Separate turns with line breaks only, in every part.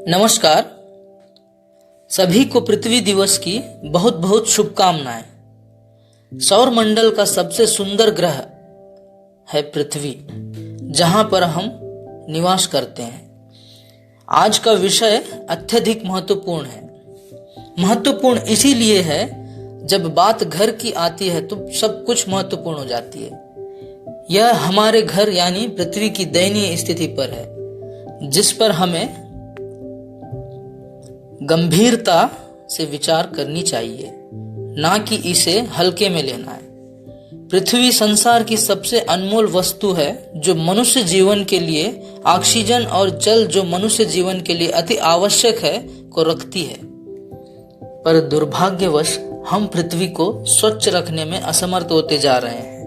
नमस्कार। सभी को पृथ्वी दिवस की बहुत बहुत शुभकामनाएं। सौर मंडल का सबसे सुंदर ग्रह है पृथ्वी, जहां पर हम निवास करते हैं। आज का विषय अत्यधिक महत्वपूर्ण है। महत्वपूर्ण इसीलिए है, जब बात घर की आती है तो सब कुछ महत्वपूर्ण हो जाती है। यह हमारे घर यानी पृथ्वी की दयनीय स्थिति पर है, जिस पर हमें गंभीरता से विचार करनी चाहिए, ना कि इसे हल्के में लेना है। पृथ्वी संसार की सबसे अनमोल वस्तु है, जो मनुष्य जीवन के लिए ऑक्सीजन और जल, जो मनुष्य जीवन के लिए अति आवश्यक है, को रखती है। पर दुर्भाग्यवश हम पृथ्वी को स्वच्छ रखने में असमर्थ होते जा रहे हैं।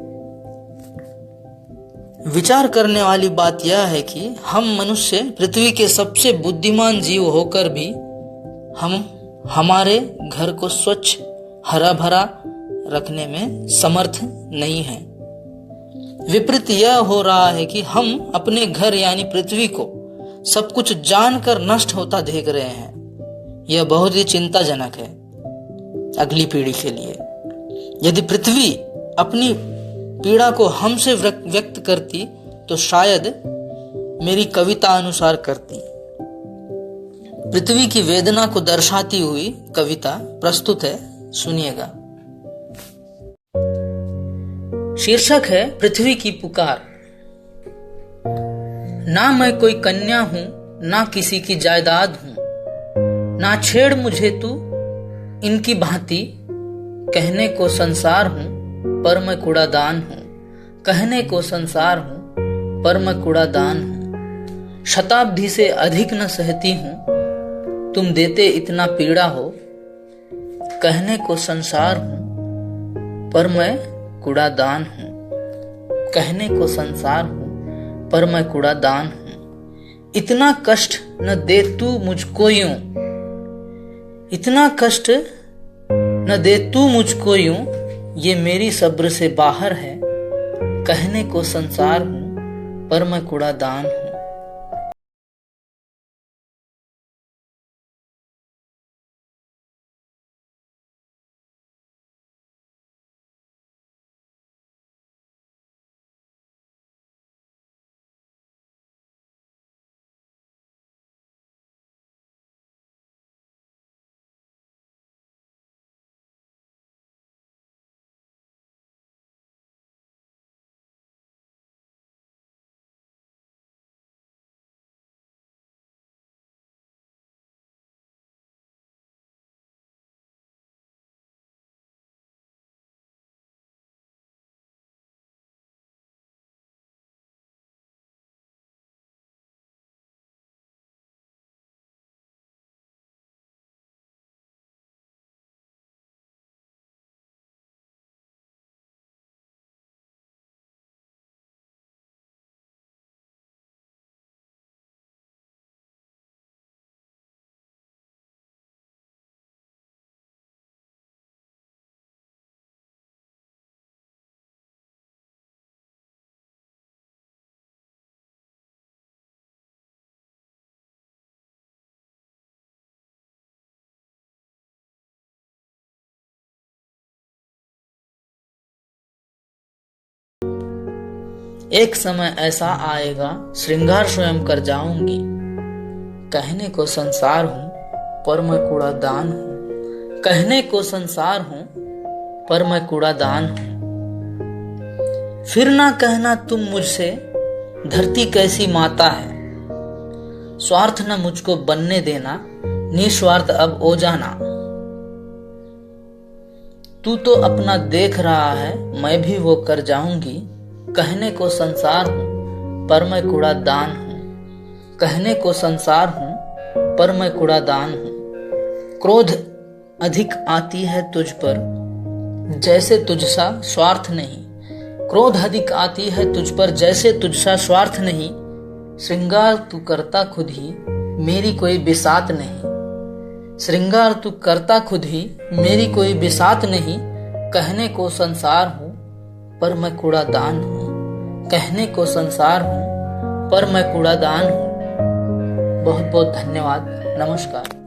विचार करने वाली बात यह है कि हम मनुष्य पृथ्वी के सबसे बुद्धिमान जीव होकर भी हम हमारे घर को स्वच्छ हरा भरा रखने में समर्थ नहीं हैं। विपरीत यह हो रहा है कि हम अपने घर यानी पृथ्वी को सब कुछ जानकर नष्ट होता देख रहे हैं। यह बहुत ही चिंताजनक है अगली पीढ़ी के लिए। यदि पृथ्वी अपनी पीड़ा को हमसे व्यक्त करती तो शायद मेरी कविता अनुसार करती। पृथ्वी की वेदना को दर्शाती हुई कविता प्रस्तुत है, सुनिएगा। शीर्षक है पृथ्वी की पुकार। ना मैं कोई कन्या हूं, ना किसी की जायदाद हूं, ना छेड़ मुझे तू इनकी भांति। कहने को संसार हूं पर मैं कूड़ादान हूं, कहने को संसार हूं पर मैं कूड़ादान हूं। शताब्दी से अधिक न सहती हूं, तुम देते इतना पीड़ा हो। कहने को संसार हूं पर मैं कूड़ादान हूं, कहने को संसार हूं पर मैं कूड़ादान हूं। इतना कष्ट न दे तू मुझको यूं, इतना कष्ट न दे तू मुझको यूं, ये मेरी सब्र से बाहर है। कहने को संसार हूं पर मैं कूड़ादान हूं। एक समय ऐसा आएगा, श्रृंगार स्वयं कर जाऊंगी। कहने को संसार हूं पर मैं कूड़ादान हूं, कहने को संसार हूं पर मैं कूड़ादान हूं। फिर ना कहना तुम मुझसे धरती कैसी माता है। स्वार्थ न मुझको बनने देना, निस्वार्थ अब हो जाना। तू तो अपना देख रहा है, मैं भी वो कर जाऊंगी। कहने को संसार हूं पर मैं कूड़ादान हूं, कहने को संसार हूं पर मैं कूड़ादान हूं। क्रोध अधिक आती है तुझ पर, जैसे तुझसा स्वार्थ नहीं। क्रोध अधिक आती है तुझ पर, जैसे तुझसा स्वार्थ नहीं। श्रृंगार तू करता खुद ही, मेरी कोई बिसात नहीं। श्रृंगार तू करता खुद ही, मेरी कोई बिसात नहीं। कहने को संसार हूं पर मैं कूड़ादान हूं, कहने को संसार हूं पर मैं कूड़ादान हूं। बहुत बहुत धन्यवाद। नमस्कार।